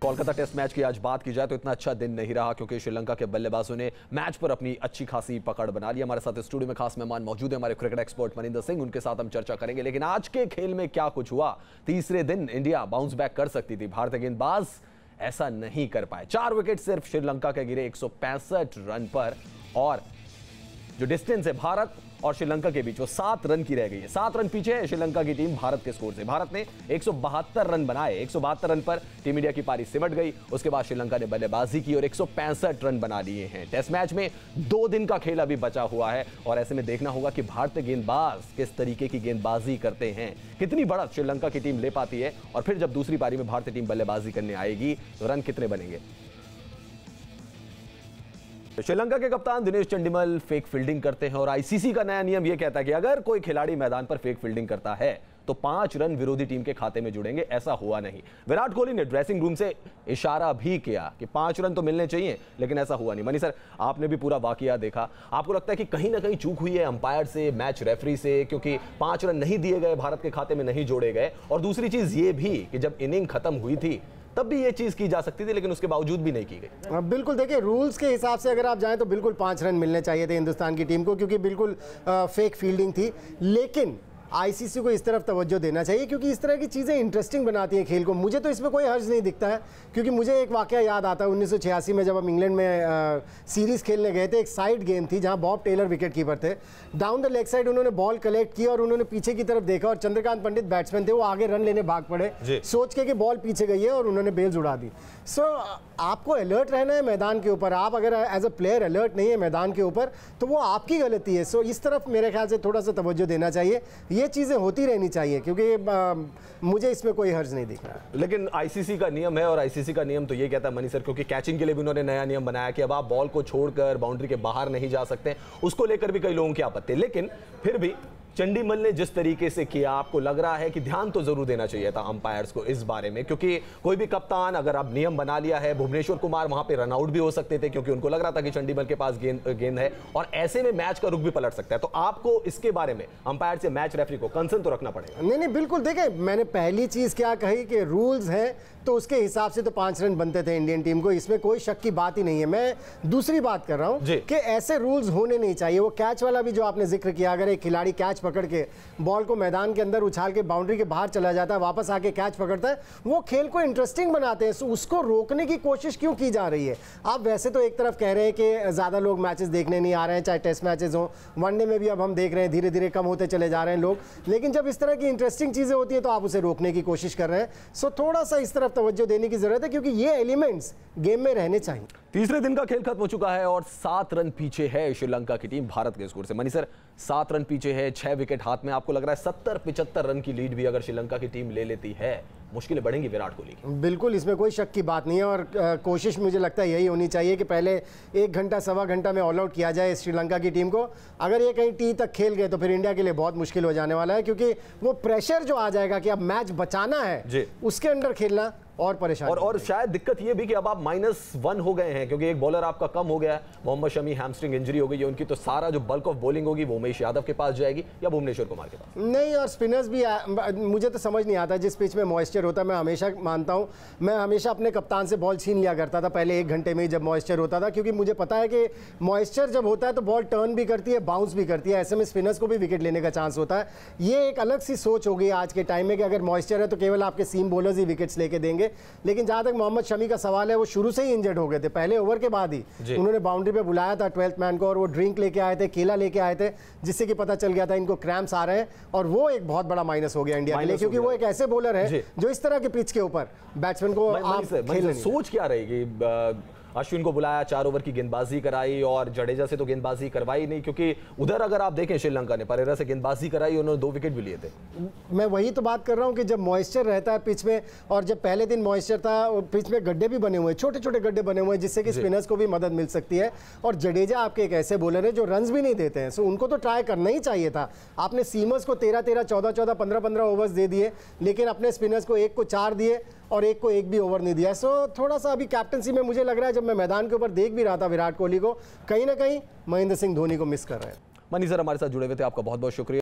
Kolkata test match की आज बात की जाए तो इतना अच्छा दिन नहीं रहा क्योंकि श्रीलंका के बल्लेबाजों ने मैच पर अपनी अच्छी खासी पकड़ बना ली। हमारे साथ स्टूडियो में खास मेहमान मौजूद है, हमारे क्रिकेट एक्सपर्ट मनिंदर सिंह, उनके साथ हम चर्चा करेंगे। लेकिन आज के खेल में क्या कुछ हुआ? तीसरे दिन इंडिया बाउंस बैक कर सकती थी, भारतीय गेंदबाज ऐसा नहीं कर पाए। 4 विकेट सिर्फ श्रीलंका के गिरे 165 रन पर, और जो डिस्टेंस है भारत और श्रीलंका के बीच वो 7 रन की रह गई है। 7 रन पीछे है श्रीलंका की टीम भारत के स्कोर से। भारत ने 172 रन बनाए, 172 रन पर टीम इंडिया की पारी सिमट गई। उसके बाद श्रीलंका ने बल्लेबाजी की और 165 रन बना लिए हैं। टेस्ट मैच में 2 दिन का खेल अभी बचा हुआ है और ऐसे में देखना होगा कि भारतीय गेंदबाज किस तरीके की गेंदबाजी करते हैं, कितनी बढ़त श्रीलंका की टीम ले पाती है, और फिर जब दूसरी पारी में भारतीय टीम बल्लेबाजी करने आएगी तो रन कितने बनेंगे। श्रीलंका के कप्तान दिनेश चंडीमल फेक फील्डिंग करते हैं और आईसीसी का नया नियम यह कहता है कि अगर कोई खिलाड़ी मैदान पर फेक फील्डिंग करता है तो 5 रन विरोधी टीम के खाते में जुड़ेंगे। ऐसा हुआ नहीं। विराट कोहली ने ड्रेसिंग रूम से इशारा भी किया कि 5 रन तो मिलने चाहिए, लेकिन ऐसा हुआ नहीं। मनी सर, आपने भी पूरा वाकया देखा, आपको लगता है कि कहीं ना कहीं चूक हुई है अंपायर से, मैच रेफरी से, क्योंकि 5 रन नहीं दिए गए, भारत के खाते में नहीं जोड़े गए? और दूसरी चीज ये भी कि जब इनिंग खत्म हुई थी तब भी ये चीज की जा सकती थी, लेकिन उसके बावजूद भी नहीं की गई। बिल्कुल, देखिए रूल्स के हिसाब से अगर आप जाएं तो बिल्कुल 5 रन मिलने चाहिए थे हिंदुस्तान की टीम को, क्योंकि बिल्कुल फेक फील्डिंग थी। लेकिन आईसीसी को इस तरफ तवज्जो देना चाहिए क्योंकि इस तरह की चीज़ें इंटरेस्टिंग बनाती हैं खेल को। मुझे तो इसमें कोई हर्ज नहीं दिखता है, क्योंकि मुझे एक वाकया याद आता है 1986 में जब हम इंग्लैंड में सीरीज़ खेलने गए थे। एक साइड गेम थी जहां बॉब टेलर विकेट कीपर थे। डाउन द लेग साइड उन्होंने बॉल कलेक्ट की और उन्होंने पीछे की तरफ देखा और चंद्रकांत पंडित बैट्समैन थे, वो आगे रन लेने भाग पड़े सोच के कि बॉल पीछे गई है, और उन्होंने बेल्स उड़ा दी। सो आपको अलर्ट रहना है मैदान के ऊपर। आप अगर एज अ प्लेयर अलर्ट नहीं है मैदान के ऊपर तो वो आपकी गलती है। सो इस तरफ मेरे ख्याल से थोड़ा सा तवज्जो देना चाहिए। ये चीज़ें होती रहनी चाहिए क्योंकि मुझे इसमें कोई हर्ज नहीं दिख रहा है। लेकिन आईसीसी का नियम है, और आईसीसी का नियम तो ये कहता है मनी सर, क्योंकि कैचिंग के लिए भी उन्होंने नया नियम बनाया कि अब आप बॉल को छोड़कर बाउंड्री के बाहर नहीं जा सकते। उसको लेकर भी कई लोगों की आपत्ति है, लेकिन फिर भी चंडीमल ने जिस तरीके से किया, आपको लग रहा है कि ध्यान तो जरूर देना चाहिए था अंपायर्स को इस बारे में, क्योंकि कोई भी कप्तान अगर आप नियम बना लिया है, भुवनेश्वर कुमार वहां पे रनआउट भी हो सकते थे क्योंकि उनको लग रहा था कि चंडीमल के पास गेंद है, और ऐसे में मैच का रुख भी पलट सकता है। तो आपको इसके बारे में अंपायर से मैच रेफरी को कंसर्न तो रखना पड़ेगा। नहीं, बिल्कुल। देखिए, मैंने पहली चीज क्या कही कि रूल्स हैं तो उसके हिसाब से तो 5 रन बनते थे इंडियन टीम को, इसमें कोई शक की बात ही नहीं है। मैं दूसरी बात कर रहा हूं कि ऐसे रूल्स होने नहीं चाहिए। वो कैच वाला भी जो आपने जिक्र किया, अगर एक खिलाड़ी कैच पकड़ के बॉल को मैदान के अंदर उछाल के बाउंड्री के बाहर चला जाता है, वापस आके कैच पकड़ता है, वो खेल को इंटरेस्टिंग बनाते हैं। सो उसको रोकने की कोशिश क्यों की जा रही है? आप वैसे तो एक तरफ कह रहे हैं कि ज्यादा लोग मैचेस देखने नहीं आ रहे हैं, चाहे टेस्ट मैचेस हो, वनडे में भी अब हम देख रहे हैं धीरे धीरे कम होते चले जा रहे हैं लोग, लेकिन जब इस तरह की इंटरेस्टिंग चीजें होती है तो आप उसे रोकने की कोशिश कर रहे हैं। सो थोड़ा सा इस तरफ तवज्जो देने की जरूरत है क्योंकि ये एलिमेंट्स गेम में रहने चाहिए। तीसरे दिन का खेल खत्म हो चुका है और 7 रन पीछे है श्रीलंका की टीम भारत के स्कोर से। मनी सर, 7 रन पीछे है, 6 विकेट हाथ में। आपको लग रहा है 70-75 रन की लीड भी अगर श्रीलंका की टीम ले लेती है, मुश्किलें बढ़ेंगी विराट कोहली की? बिल्कुल, इसमें कोई शक की बात नहीं है, और कोशिश मुझे लगता है यही होनी चाहिए कि पहले 1 घंटा सवा घंटा में ऑल आउट किया जाए श्रीलंका की टीम को। अगर ये कहीं टी तक खेल गए तो फिर इंडिया के लिए बहुत मुश्किल हो जाने वाला है, क्योंकि वो प्रेशर जो आ जाएगा कि अब मैच बचाना है, उसके अंदर खेलना और परेशान। और शायद दिक्कत ये भी कि अब आप -1 हो गए हैं क्योंकि एक बॉलर आपका कम हो गया है। मोहम्मद शमी हैमस्ट्रिंग इंजरी हो गई है उनकी, तो सारा जो बल्क ऑफ बॉलिंग होगी वो उमेश यादव के पास जाएगी या भुवनेश्वर कुमार के पास? नहीं, और स्पिनर्स भी मुझे तो समझ नहीं आता जिस पिच में मॉइस्चर होता है। मैं हमेशा मानता हूं, मैं हमेशा अपने कप्तान से बॉल छीन लिया करता था पहले 1 घंटे में जब मॉइस्चर होता था, क्योंकि मुझे पता है कि मॉइस्चर जब होता है तो बॉल टर्न भी करती है, बाउंस भी करती है, ऐसे में स्पिनर्स को भी विकेट लेने का चांस होता है। ये एक अलग सी सोच हो गई आज के टाइम में कि अगर मॉइस्चर है तो केवल आपके सीम बॉलर्स ही विकेट्स लेके देंगे। लेकिन जहां तक मोहम्मद शमी का सवाल है, वो शुरू से ही इंजर्ड हो गए थे। पहले ओवर के बाद ही उन्होंने बाउंड्री पे बुलाया था 12th मैन को, और वो ड्रिंक लेके आए थे, केला लेके आए थे, जिससे कि पता चल गया था इनको क्रैम्प्स आ रहे हैं, और वो एक बहुत बड़ा माइनस हो गया इंडिया के लिए, क्योंकि वो एक ऐसे बॉलर है जो इस तरह के पिच के ऊपर बैट्समैन को सोच क्या रहेगी? अश्विन को बुलाया, 4 ओवर की गेंदबाजी कराई, और जडेजा से तो गेंदबाजी करवाई नहीं, क्योंकि उधर अगर आप देखें श्रीलंका ने परेरा से गेंदबाजी कराई, उन्होंने 2 विकेट भी लिए थे। मैं वही तो बात कर रहा हूं कि जब मॉइस्चर रहता है पिच में, और जब पहले दिन मॉइस्चर था, पिच में गड्ढे भी बने हुए हैं, छोटे छोटे गड्ढे बने हुए हैं, जिससे कि स्पिनर्स को भी मदद मिल सकती है। और जडेजा आपके एक ऐसे बॉलर है जो रन्स भी नहीं देते हैं, सो उनको तो ट्राई करना ही चाहिए था। आपने सीमर्स को 13-13, 14-14, 15-15 ओवर्स दे दिए, लेकिन अपने स्पिनर्स को एक को 4 दिए और एक को एक भी ओवर नहीं दिया। सो थोड़ा सा अभी कैप्टनसी में मुझे लग रहा है, जब मैं मैदान के ऊपर देख भी रहा था विराट कोहली को, कहीं ना कहीं महेंद्र सिंह धोनी को मिस कर रहे हैं। मनी सर हमारे साथ जुड़े हुए थे, आपका बहुत बहुत शुक्रिया।